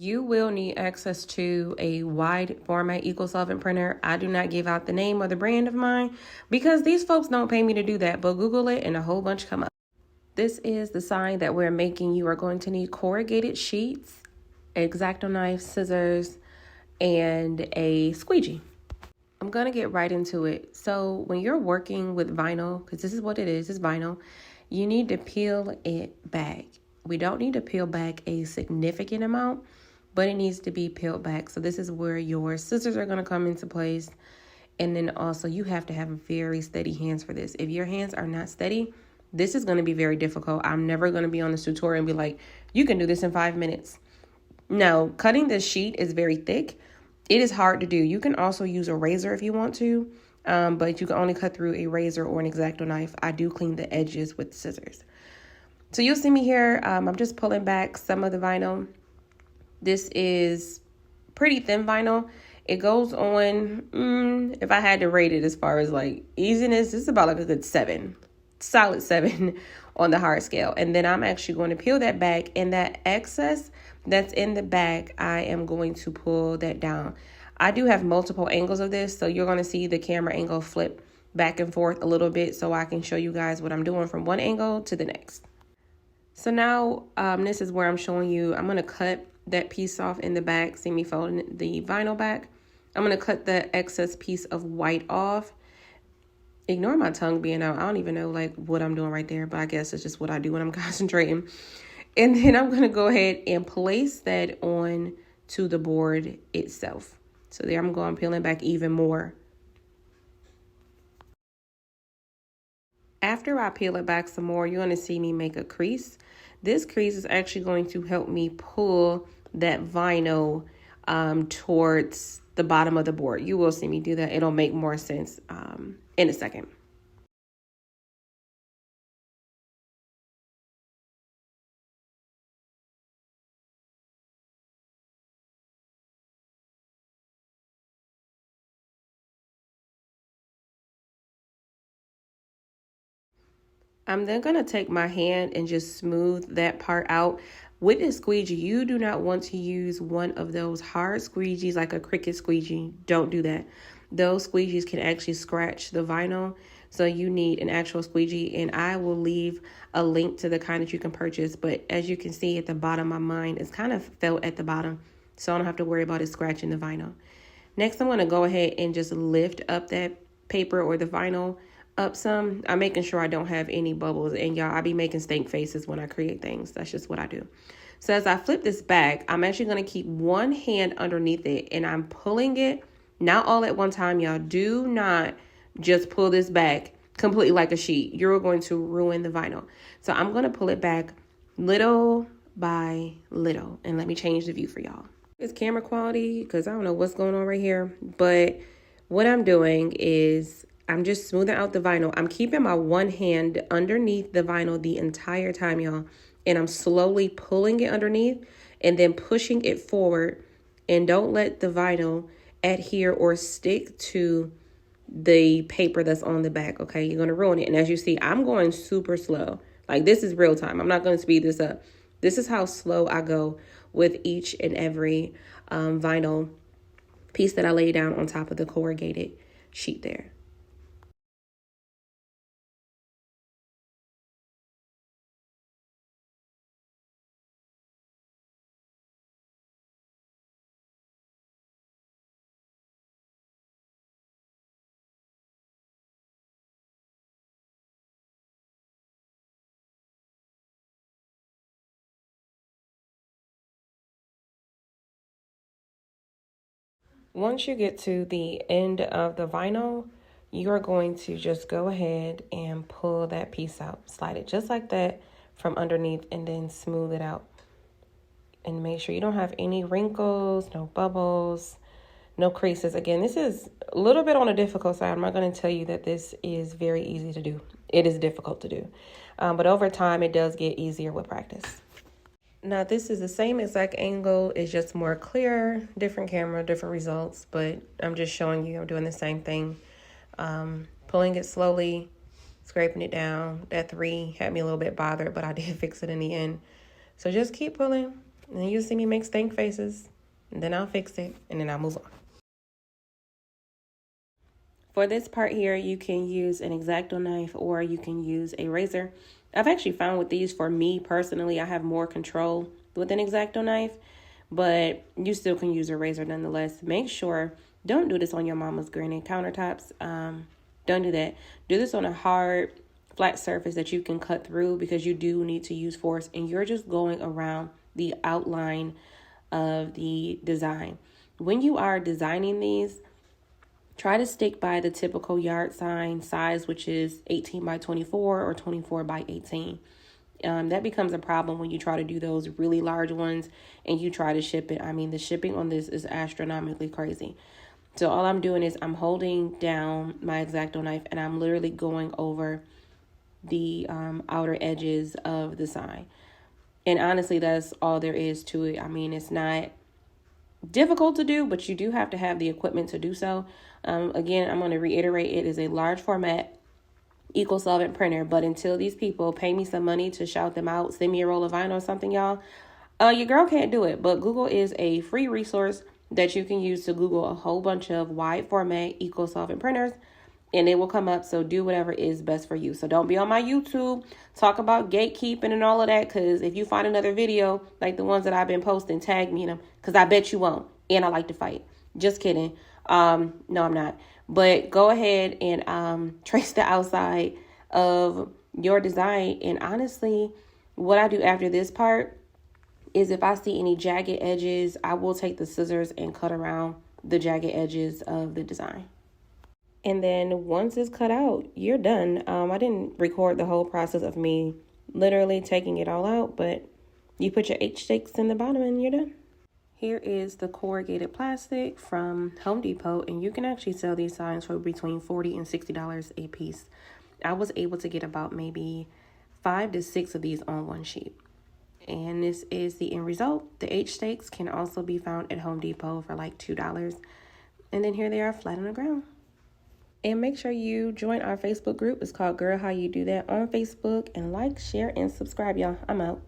You will need access to a wide format eco solvent printer. I do not give out the name or the brand of mine because these folks don't pay me to do that, but Google it and a whole bunch come up. This is the sign that we're making. You are going to need corrugated sheets, X-Acto knife, scissors, and a squeegee. I'm going to get right into it. So when you're working with vinyl, because this is what it is, it's vinyl, you need to peel it back. We don't need to peel back a significant amount, but it needs to be peeled back. So this is where your scissors are going to come into place. And then also you have to have very steady hands for this. If your hands are not steady, this is going to be very difficult. I'm never going to be on this tutorial and be like, you can do this in 5 minutes. Now, cutting this sheet is very thick. It is hard to do. You can also use a razor if you want to, but you can only cut through a razor or an X-Acto knife. I do clean the edges with scissors. So you'll see me here. I'm just pulling back some of the vinyl. This is pretty thin vinyl. It goes on, if I had to rate it as far as like easiness, it's about like a good 7, solid 7 on the hard scale. And then I'm actually going to peel that back, and that excess that's in the back, I am going to pull that down. I do have multiple angles of this, so you're going to see the camera angle flip back and forth a little bit so I can show you guys what I'm doing from one angle to the next. So now this is where I'm showing you, I'm going to cut that piece off in the back. See me folding the vinyl back. I'm going to cut the excess piece of white off. Ignore my tongue being out. I don't even know like what I'm doing right there, but I guess it's just what I do when I'm concentrating. And then I'm going to go ahead and place that on to the board itself. So there I'm going peeling back even more. After I peel it back some more, you're going to see me make a crease. This crease is actually going to help me pull that vinyl towards the bottom of the board. You will see me do that. It'll make more sense in a second. I'm then going to take my hand and just smooth that part out. With this squeegee, you do not want to use one of those hard squeegees like a Cricut squeegee. Don't do that. Those squeegees can actually scratch the vinyl. So you need an actual squeegee, and I will leave a link to the kind that you can purchase. But as you can see at the bottom of mine, it's kind of felt at the bottom, so I don't have to worry about it scratching the vinyl. Next, I'm going to go ahead and just lift up that paper or the vinyl up some. I'm making sure I don't have any bubbles. And y'all, I be making stank faces when I create things. That's just what I do. So as I flip this back, I'm actually going to keep one hand underneath it, and I'm pulling it, not all at one time, y'all. Do not just pull this back completely like a sheet. You're going to ruin the vinyl. So I'm going to pull it back little by little, and let me change the view for y'all. It's camera quality because I don't know what's going on right here, but what I'm doing is I'm just smoothing out the vinyl. I'm keeping my one hand underneath the vinyl the entire time, y'all. And I'm slowly pulling it underneath and then pushing it forward. And don't let the vinyl adhere or stick to the paper that's on the back, okay? You're going to ruin it. And as you see, I'm going super slow. Like, this is real time. I'm not going to speed this up. This is how slow I go with each and every vinyl piece that I lay down on top of the corrugated sheet there. Once you get to the end of the vinyl, you're going to just go ahead and pull that piece out. Slide it just like that from underneath and then smooth it out. And make sure you don't have any wrinkles, no bubbles, no creases. Again, this is a little bit on the difficult side. I'm not going to tell you that this is very easy to do. It is difficult to do. But over time, it does get easier with practice. Now, this is the same exact angle. It's just more clear, different camera, different results. But I'm just showing you I'm doing the same thing. Pulling it slowly, scraping it down. That 3 had me a little bit bothered, but I did fix it in the end. So just keep pulling, And then you'll see me make stink faces, and then I'll fix it, and then I'll move on. For this part here, you can use an X-Acto knife or you can use a razor. I've actually found with these, for me personally, I have more control with an X-Acto knife, but you still can use a razor nonetheless. Make sure, don't do this on your mama's granite countertops. Don't do that. Do this on a hard, flat surface that you can cut through, because you do need to use force, and you're just going around the outline of the design. When you are designing these, try to stick by the typical yard sign size, which is 18 by 24 or 24 by 18. That becomes a problem when you try to do those really large ones and you try to ship it. I mean, the shipping on this is astronomically crazy. So all I'm doing is I'm holding down my X-Acto knife and I'm literally going over the outer edges of the sign. And honestly, that's all there is to it. I mean, it's not difficult to do, but you do have to have the equipment to do so. Again, I'm going to reiterate, it is a large format eco-solvent printer, but until these people pay me some money to shout them out, send me a roll of vinyl or something, y'all, your girl can't do it. But Google is a free resource that you can use to Google a whole bunch of wide format eco-solvent printers, and it will come up. So do whatever is best for you. So don't be on my YouTube talk about gatekeeping and all of that, because if you find another video like the ones that I've been posting, tag me in them, because I bet you won't. And I like to fight. Just kidding. No, I'm not. But go ahead and trace the outside of your design. And honestly, what I do after this part is if I see any jagged edges, I will take the scissors and cut around the jagged edges of the design. And then once it's cut out, you're done. I didn't record the whole process of me literally taking it all out, but you put your H-sticks in the bottom and you're done. Here is the corrugated plastic from Home Depot, and you can actually sell these signs for between $40 and $60 a piece. I was able to get about maybe 5 to 6 of these on one sheet. And this is the end result. The H-stakes can also be found at Home Depot for like $2. And then here they are flat on the ground. And make sure you join our Facebook group. It's called Girl How You Do That on Facebook. And like, share, and subscribe, y'all. I'm out.